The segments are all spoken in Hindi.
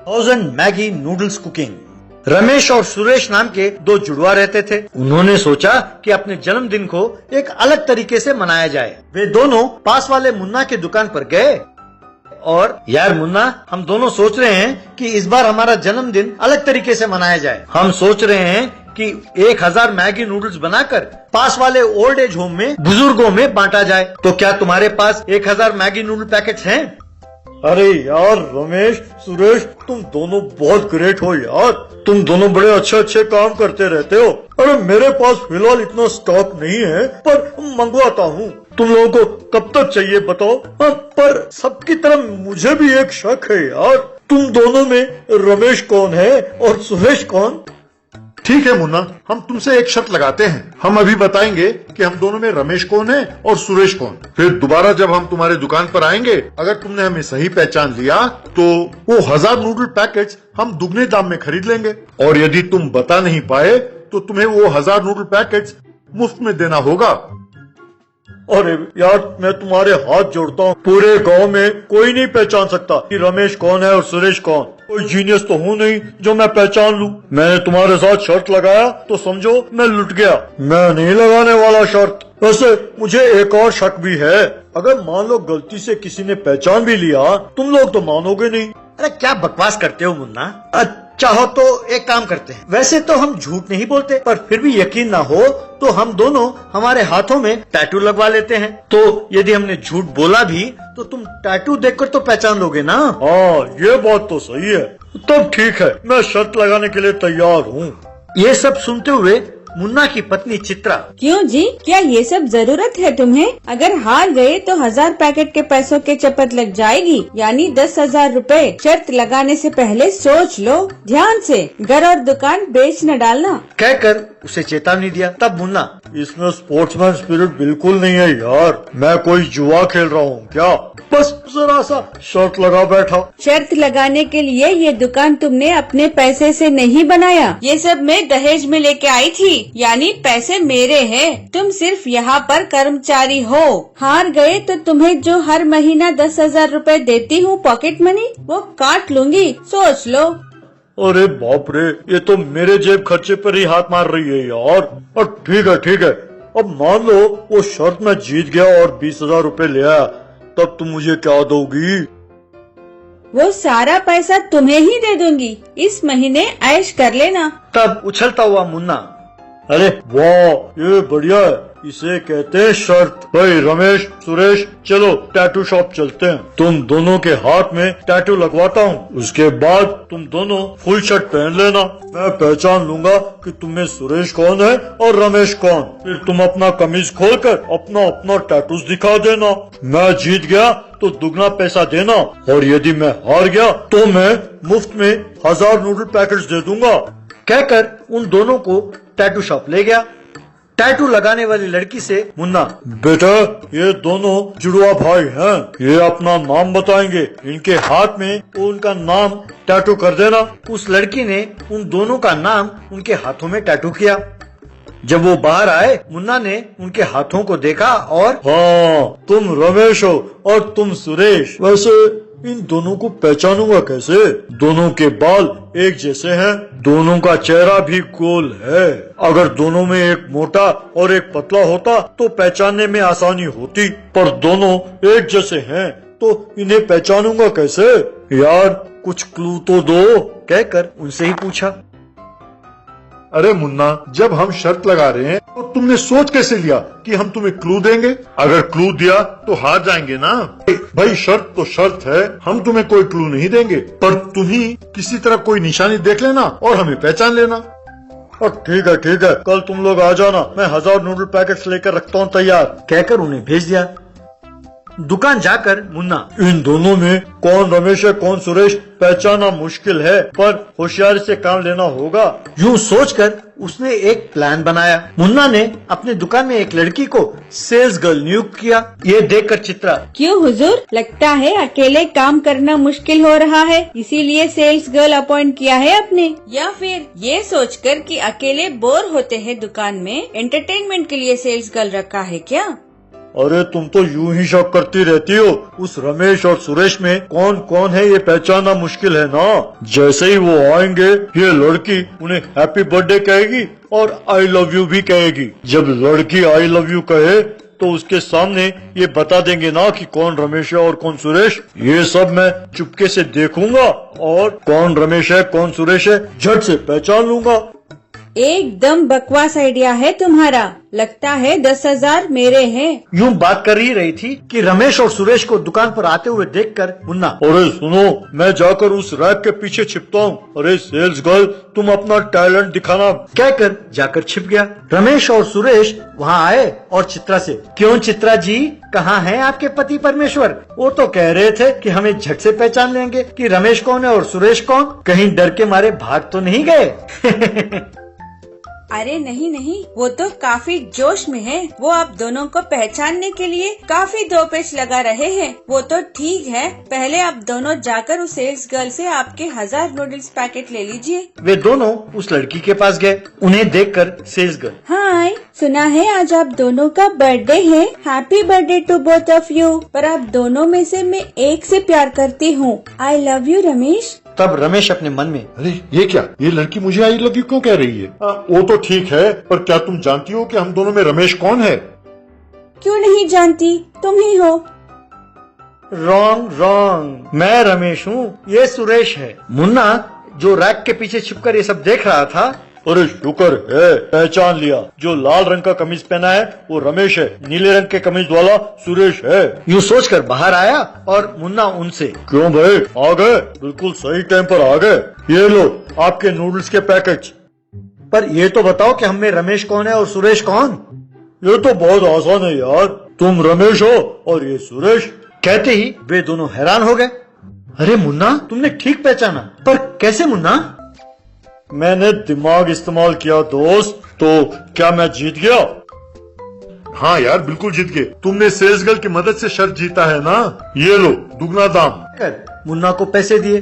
1000 मैगी नूडल्स कुकिंग। रमेश और सुरेश नाम के दो जुड़वा रहते थे। उन्होंने सोचा कि अपने जन्मदिन को एक अलग तरीके से मनाया जाए। वे दोनों पास वाले मुन्ना की दुकान पर गए और यार मुन्ना, हम दोनों सोच रहे हैं कि इस बार हमारा जन्मदिन अलग तरीके से मनाया जाए। हम सोच रहे हैं कि 1000 मैगी नूडल्स बनाकर पास वाले ओल्ड एज होम में बुजुर्गों में बांटा जाए। तो क्या तुम्हारे पास 1000 मैगी नूडल पैकेट्स हैं? अरे यार रमेश, सुरेश, तुम दोनों बहुत ग्रेट हो यार। तुम दोनों बड़े अच्छे काम करते रहते हो। अरे मेरे पास फिलहाल इतना स्टॉक नहीं है, पर मंगवाता हूँ। तुम लोगों को कब तक चाहिए बताओ? पर सबकी तरह मुझे भी एक शक है यार, तुम दोनों में रमेश कौन है और सुरेश कौन? ठीक है मुन्ना, हम तुमसे एक शर्त लगाते हैं। हम अभी बताएंगे कि हम दोनों में रमेश कौन है और सुरेश कौन। फिर दोबारा जब हम तुम्हारे दुकान पर आएंगे, अगर तुमने हमें सही पहचान लिया तो वो 1000 नूडल पैकेट्स हम दुगने दाम में खरीद लेंगे। और यदि तुम बता नहीं पाए तो तुम्हें वो 1000 नूडल पैकेट्स मुफ्त में देना होगा। अरे यार, मैं तुम्हारे हाथ जोड़ता हूँ। पूरे गांव में कोई नहीं पहचान सकता कि रमेश कौन है और सुरेश कौन। कोई जीनियस तो हूँ नहीं जो मैं पहचान लूँ। मैंने तुम्हारे साथ शर्त लगाया तो समझो मैं लुट गया। मैं नहीं लगाने वाला शर्त। वैसे मुझे एक और शक भी है। अगर मान लो गलती से किसी ने पहचान भी लिया, तुम लोग तो मानोगे नहीं। अरे क्या बकवास करते हो मुन्ना। चाहो तो एक काम करते हैं। वैसे तो हम झूठ नहीं बोलते, पर फिर भी यकीन ना हो तो हम दोनों हमारे हाथों में टैटू लगवा लेते हैं। तो यदि हमने झूठ बोला भी तो तुम टैटू देखकर तो पहचान लोगे ना। हाँ, ये बात तो सही है। तब ठीक है, मैं शर्त लगाने के लिए तैयार हूँ। ये सब सुनते हुए मुन्ना की पत्नी चित्रा, क्यों जी, क्या ये सब जरूरत है तुम्हें? अगर हार गए तो 1000 पैकेट के पैसों के चपत लग जाएगी, यानी 10,000 रुपए। शर्त लगाने से पहले सोच लो ध्यान से, घर और दुकान बेच न डालना, कहकर उसे चेतावनी दिया। तब मुन्ना, इसमें स्पोर्ट्समैन स्पिरिट बिल्कुल नहीं है यार। मैं कोई जुआ खेल रहा हूँ क्या? बस जरा सा शर्त लगा बैठा। शर्त लगाने के लिए ये दुकान तुमने अपने पैसे से नहीं बनाया, ये सब मैं दहेज में लेके आई थी, यानी पैसे मेरे हैं। तुम सिर्फ यहाँ पर कर्मचारी हो। हार गए तो तुम्हें जो हर महीना 10,000 रुपए देती हूँ पॉकेट मनी, वो काट लूंगी, सोच लो। अरे बाप रे, ये तो मेरे जेब खर्चे पर ही हाथ मार रही है यार। और ठीक है, अब मान लो वो शर्त में जीत गया और 20,000 रुपए ले आया, तब तुम मुझे क्या दोगी? वो सारा पैसा तुम्हें ही दे दूंगी, इस महीने ऐश कर लेना। तब उछलता हुआ मुन्ना, अरे वाह, ये बढ़िया है, इसे कहते हैं शर्त। भाई रमेश, सुरेश, चलो टैटू शॉप चलते हैं। तुम दोनों के हाथ में टैटू लगवाता हूँ, उसके बाद तुम दोनों फुल शर्ट पहन लेना। मैं पहचान लूंगा कि तुम्हें सुरेश कौन है और रमेश कौन। फिर तुम अपना कमीज खोलकर अपना अपना टैटूज दिखा देना। मैं जीत गया तो दुगना पैसा देना, और यदि मैं हार गया तो मैं मुफ्त में 1000 नूडल पैकेट्स दे दूंगा। कहकर उन दोनों को टैटू शॉप ले गया। टैटू लगाने वाली लड़की से मुन्ना, बेटा, ये दोनों जुड़वा भाई हैं, ये अपना नाम बताएंगे, इनके हाथ में उनका नाम टैटू कर देना। उस लड़की ने उन दोनों का नाम उनके हाथों में टैटू किया। जब वो बाहर आए, मुन्ना ने उनके हाथों को देखा और, हाँ, तुम रमेश हो और तुम सुरेश। वैसे इन दोनों को पहचानूंगा कैसे? दोनों के बाल एक जैसे हैं, दोनों का चेहरा भी गोल है। अगर दोनों में एक मोटा और एक पतला होता तो पहचानने में आसानी होती, पर दोनों एक जैसे हैं तो इन्हें पहचानूंगा कैसे? यार कुछ क्लू तो दो, कहकर उनसे ही पूछा। अरे मुन्ना, जब हम शर्त लगा रहे हैं तो तुमने सोच कैसे लिया कि हम तुम्हें क्लू देंगे? अगर क्लू दिया तो हार जाएंगे ना। भाई शर्त तो शर्त है, हम तुम्हें कोई क्लू नहीं देंगे, पर तुम ही किसी तरह कोई निशानी देख लेना और हमें पहचान लेना। और ठीक है, कल तुम लोग आ जाना, मैं 1000 नूडल पैकेट्स लेकर रखता हूँ तैयार, कहकर उन्हें भेज दिया। दुकान जाकर मुन्ना, इन दोनों में कौन रमेश है कौन सुरेश पहचानना मुश्किल है, पर होशियारी से काम लेना होगा। यूँ सोचकर उसने एक प्लान बनाया। मुन्ना ने अपने दुकान में एक लड़की को सेल्स गर्ल नियुक्त किया। ये देखकर चित्रा, क्यों हुजूर, लगता है अकेले काम करना मुश्किल हो रहा है, इसीलिए सेल्स गर्ल अपॉइंट किया है आपने? या फिर ये सोचकर कि अकेले बोर होते हैं दुकान में, एंटरटेनमेंट के लिए सेल्स गर्ल रखा है क्या? अरे तुम तो यूं ही शक करती रहती हो। उस रमेश और सुरेश में कौन कौन है ये पहचानना मुश्किल है ना। जैसे ही वो आएंगे ये लड़की उन्हें हैप्पी बर्थडे कहेगी और आई लव यू भी कहेगी। जब लड़की आई लव यू कहे तो उसके सामने ये बता देंगे ना कि कौन रमेश है और कौन सुरेश। ये सब मैं चुपके से देखूंगा और कौन रमेश है कौन सुरेश है झट से पहचान लूंगा। एकदम बकवास आइडिया है तुम्हारा। लगता है 10,000 मेरे हैं। यूं बात कर ही रही थी कि रमेश और सुरेश को दुकान पर आते हुए देखकर मुन्ना, अरे सुनो, मैं जाकर उस रैक के पीछे छिपता हूँ। अरे सेल्स गर्ल, तुम अपना टैलेंट दिखाना, कहकर जाकर छिप गया। रमेश और सुरेश वहाँ आए और चित्रा से, क्यों चित्रा जी, कहाँ है आपके पति परमेश्वर? वो तो कह रहे थे कि हमें झट से पहचान लेंगे कि रमेश कौन है और सुरेश कौन। कहीं डर के मारे भाग तो नहीं गए? अरे नहीं नहीं, वो तो काफी जोश में है। वो आप दोनों को पहचानने के लिए काफी दो पेच लगा रहे हैं। वो तो ठीक है, पहले आप दोनों जाकर उस सेल्स गर्ल से आपके 1000 नूडल्स पैकेट ले लीजिए। वे दोनों उस लड़की के पास गए। उन्हें देखकर सेल्स गर्ल, हाय, सुना है आज आप दोनों का बर्थडे है। Happy birthday to both of you. पर आप दोनों में से मैं एक से प्यार करती हूँ। I love you Ramesh. तब रमेश अपने मन में, अरे ये क्या, ये लड़की मुझे आई लव यू क्यों कह रही है? वो तो ठीक है, पर क्या तुम जानती हो कि हम दोनों में रमेश कौन है? क्यों नहीं जानती, तुम ही हो। रॉन्ग रॉन्ग, मैं रमेश हूँ, ये सुरेश है। मुन्ना जो रैक के पीछे छिपकर ये सब देख रहा था, अरे शुक्र है पहचान लिया, जो लाल रंग का कमीज पहना है वो रमेश है, नीले रंग के कमीज वाला सुरेश है। यूँ सोचकर बाहर आया और मुन्ना उनसे, क्यों भाई आ गए? बिल्कुल सही टाइम पर आ गए। ये लो आपके नूडल्स के पैकेट। पर ये तो बताओ कि हम में रमेश कौन है और सुरेश कौन? ये तो बहुत आसान है यार, तुम रमेश हो और ये सुरेश। कहते ही वे दोनों हैरान हो गए। अरे मुन्ना, तुमने ठीक पहचाना, पर कैसे मुन्ना? मैंने दिमाग इस्तेमाल किया दोस्त। तो क्या मैं जीत गया? हाँ यार, बिल्कुल जीत गए। तुमने सेल्स गर्ल की मदद से शर्त जीता है ना। ये लो दुगना दाम। मुन्ना को पैसे दिए।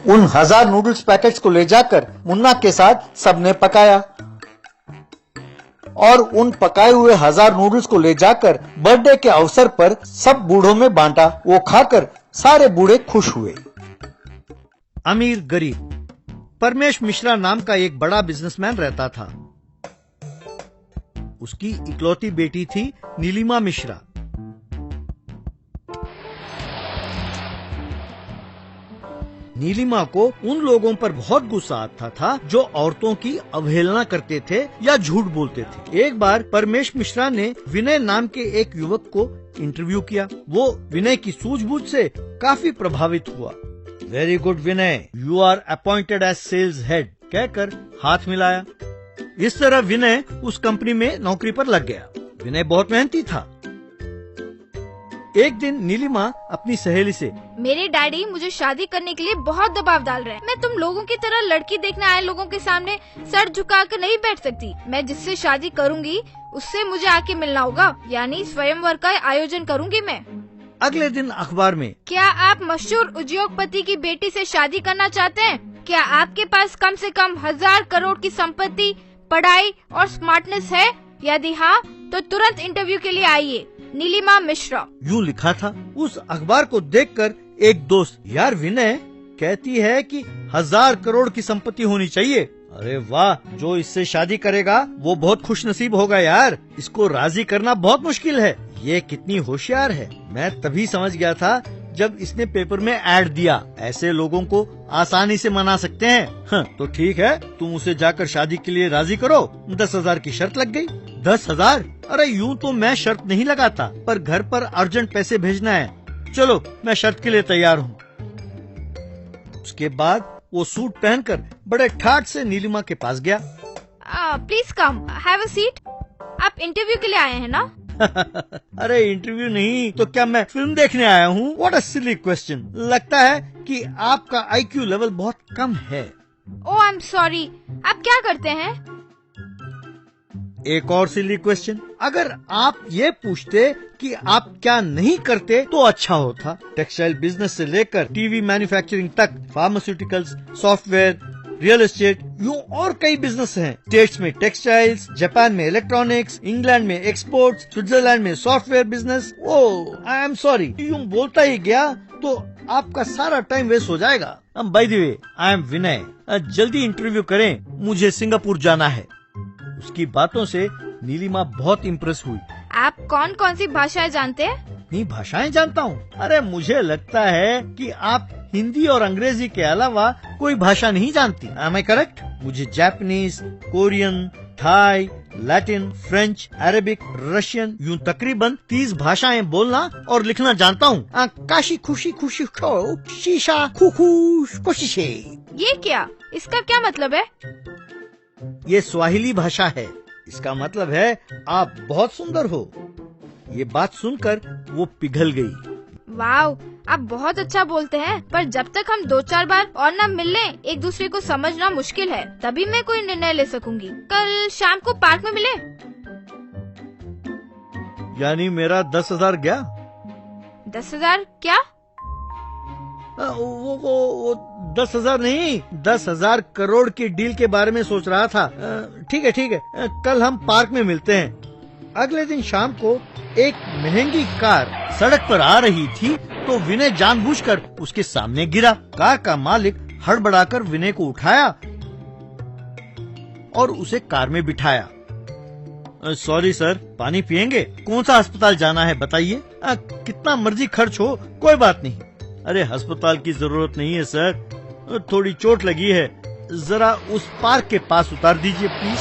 उन 1000 नूडल्स पैकेट्स को ले जाकर मुन्ना के साथ सबने पकाया और उन पकाए हुए 1000 नूडल्स को ले जाकर बर्थडे के अवसर पर सब बूढ़ों में बांटा। वो खाकर सारे बूढ़े खुश हुए। अमीर गरीब। परमेश मिश्रा नाम का एक बड़ा बिजनेसमैन रहता था। उसकी इकलौती बेटी थी नीलिमा मिश्रा। नीलिमा को उन लोगों पर बहुत गुस्सा आता था जो औरतों की अवहेलना करते थे या झूठ बोलते थे। एक बार परमेश मिश्रा ने विनय नाम के एक युवक को इंटरव्यू किया। वो विनय की सूझबूझ से काफी प्रभावित हुआ। Very good Vinay, you are appointed as sales head, कहकर हाथ मिलाया। इस तरह विनय उस कंपनी में नौकरी पर लग गया। विनय बहुत मेहनती था। एक दिन नीलिमा अपनी सहेली से, मेरे डैडी मुझे शादी करने के लिए बहुत दबाव डाल रहे हैं। मैं तुम लोगों की तरह लड़की देखने आए लोगों के सामने सर झुका कर नहीं बैठ सकती। मैं जिससे शादी करूंगी उससे मुझे आके मिलना होगा, यानी स्वयंवर का आयोजन करूंगी मैं। अगले दिन अखबार में, क्या आप मशहूर उद्योगपति की बेटी से शादी करना चाहते हैं? क्या आपके पास कम से कम 1000 करोड़ की संपत्ति, पढ़ाई और स्मार्टनेस है? यदि हाँ तो तुरंत इंटरव्यू के लिए आइए, नीलिमा मिश्रा। यूँ लिखा था। उस अखबार को देखकर एक दोस्त, यार विनय कहती है कि 1000 करोड़ की संपत्ति होनी चाहिए। अरे वाह, जो इससे शादी करेगा वो बहुत खुशनसीब होगा यार, इसको राजी करना बहुत मुश्किल है। ये कितनी होशियार है। मैं तभी समझ गया था जब इसने पेपर में ऐड दिया, ऐसे लोगों को आसानी से मना सकते हैं। तो ठीक है, तुम उसे जाकर शादी के लिए राजी करो। 10,000 की शर्त लग गई। 10,000? अरे यूं तो मैं शर्त नहीं लगाता, पर घर पर अर्जेंट पैसे भेजना है। चलो मैं शर्त के लिए तैयार हूँ। उसके बाद वो सूट पहनकर बड़े ठाठ से नीलिमा के पास गया। Please come, have a seat. आप इंटरव्यू के लिए आए हैं ना? अरे इंटरव्यू नहीं तो क्या मैं फिल्म देखने आया हूँ? What a silly question. लगता है कि आपका IQ लेवल बहुत कम है। ओह आई एम सॉरी, आप क्या करते हैं? एक और सिली क्वेश्चन, अगर आप ये पूछते कि आप क्या नहीं करते तो अच्छा होता। टेक्सटाइल बिजनेस से लेकर टीवी मैन्युफैक्चरिंग तक, फार्मास्यूटिकल्स, सॉफ्टवेयर, रियल एस्टेट, यूँ और कई बिजनेस हैं। स्टेट्स में टेक्सटाइल्स, जापान में इलेक्ट्रॉनिक्स, इंग्लैंड में एक्सपोर्ट्स, स्विट्जरलैंड में software business. Oh, I am sorry, यूँ बोलता ही गया तो आपका सारा टाइम वेस्ट हो जाएगा। By the way, I am Vinay. जल्दी इंटरव्यू करें, मुझे सिंगापुर जाना है। उसकी बातों से नीलिमा बहुत इम्प्रेस हुई। आप कौन कौन सी भाषाएं जानते हैं? नहीं, भाषाएं जानता हूँ। अरे मुझे लगता है कि आप हिंदी और अंग्रेजी के अलावा कोई भाषा नहीं जानती। Am I correct? मुझे Japanese, Korean, Thai, Latin, French, Arabic, Russian, यूं तकरीबन 30 भाषाएं बोलना और लिखना जानता हूँ। काशी खुशी खुशी खो, शीशा खुखुश कोशिशे। ये क्या? इसका क्या मतलब है? ये स्वाहिली भाषा है। इसका मतलब है आप बहुत सुंदर हो। ये बात सुनकर वो पिघल गई। वाव, आप बहुत अच्छा बोलते हैं, पर जब तक हम 2-4 बार और न मिल लें, एक दूसरे को समझना मुश्किल है। तभी मैं कोई निर्णय ले सकूंगी। कल शाम को पार्क में मिले। यानी मेरा 10,000 गया? 10,000 क्या? वो 10,000 नहीं, 10,000 करोड़ की डील के बारे में सोच रहा था। ठीक है, कल हम पार्क में मिलते हैं। अगले दिन शाम को एक महंगी कार सड़क पर आ रही थी तो विनय जानबूझकर उसके सामने गिरा। कार का मालिक हड़बड़ाकर विनय को उठाया और उसे कार में बिठाया। सॉरी सर, पानी पिएंगे? कौन सा अस्पताल जाना है बताइए? कितना मर्जी खर्च हो, कोई बात नहीं। अरे अस्पताल की जरूरत नहीं है सर, थोड़ी चोट लगी है, जरा उस पार्क के पास उतार दीजिए प्लीज।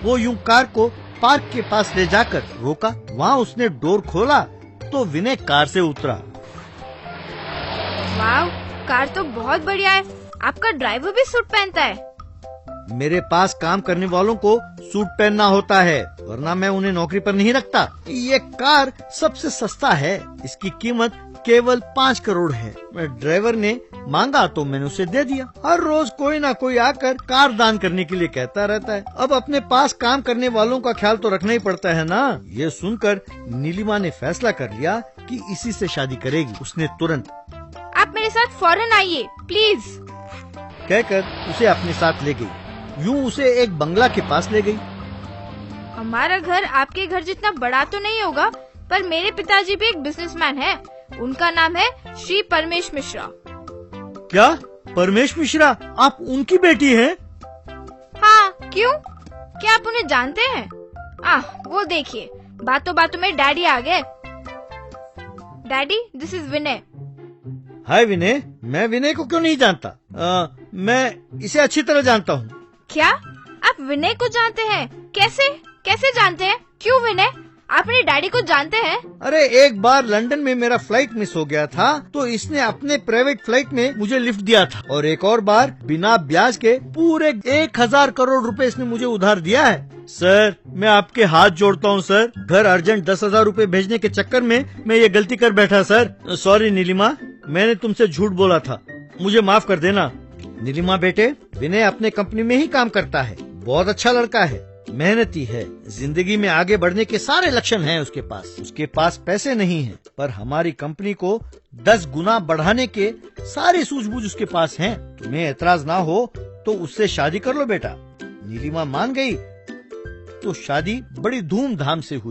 वो यूं कार को पार्क के पास ले जाकर रोका। वहाँ उसने डोर खोला तो विनय कार से उतरा। वाव, कार तो बहुत बढ़िया है। आपका ड्राइवर भी सूट पहनता है। मेरे पास काम करने वालों को सूट पहनना होता है, वरना मैं उन्हें नौकरी पर नहीं रखता। ये कार सबसे सस्ता है, इसकी कीमत केवल 5 करोड़ है। ड्राइवर ने मांगा तो मैंने उसे दे दिया। हर रोज कोई ना कोई आकर कार दान करने के लिए कहता रहता है। अब अपने पास काम करने वालों का ख्याल तो रखना ही पड़ता है ना। ये सुनकर नीलिमा ने फैसला कर लिया कि इसी से शादी करेगी। उसने तुरंत आप मेरे साथ फौरन आइए प्लीज कहकर उसे अपने साथ ले गई। यूं उसे एक बंगला के पास ले गई। हमारा घर आपके घर जितना बड़ा तो नहीं होगा, पर मेरे पिताजी भी एक बिजनेसमैन है। उनका नाम है श्री परमेश मिश्रा। क्या? परमेश मिश्रा? आप उनकी बेटी हैं? हाँ, क्यों? क्या आप उन्हें जानते हैं? वो देखिए, बातों बातों में डैडी आ गए। डैडी, दिस इज विनय। हाय विनय, मैं विनय को क्यों नहीं जानता? मैं इसे अच्छी तरह जानता हूँ। क्या? आप विनय को जानते हैं? कैसे जानते हैं? क्यों विनय? आप मेरे डैडी को जानते हैं? अरे एक बार लंदन में मेरा फ्लाइट मिस हो गया था तो इसने अपने प्राइवेट फ्लाइट में मुझे लिफ्ट दिया था, और एक और बार बिना ब्याज के पूरे 1,000 करोड़ रुपए इसने मुझे उधार दिया है। सर, मैं आपके हाथ जोड़ता हूँ सर, घर अर्जेंट 10,000 रुपए भेजने के चक्कर में मैं ये गलती कर बैठा सर। सॉरी नीलिमा, मैंने तुमसे झूठ बोला था, मुझे माफ कर देना। नीलिमा बेटे, विनय अपने कंपनी में ही काम करता है, बहुत अच्छा लड़का है, मेहनती है, जिंदगी में आगे बढ़ने के सारे लक्षण हैं उसके पास। उसके पास पैसे नहीं हैं, पर हमारी कंपनी को 10 गुना बढ़ाने के सारी सूझबूझ उसके पास हैं। तुम्हें एतराज ना हो तो उससे शादी कर लो बेटा। नीलिमा मान गई तो शादी बड़ी धूमधाम से हुई।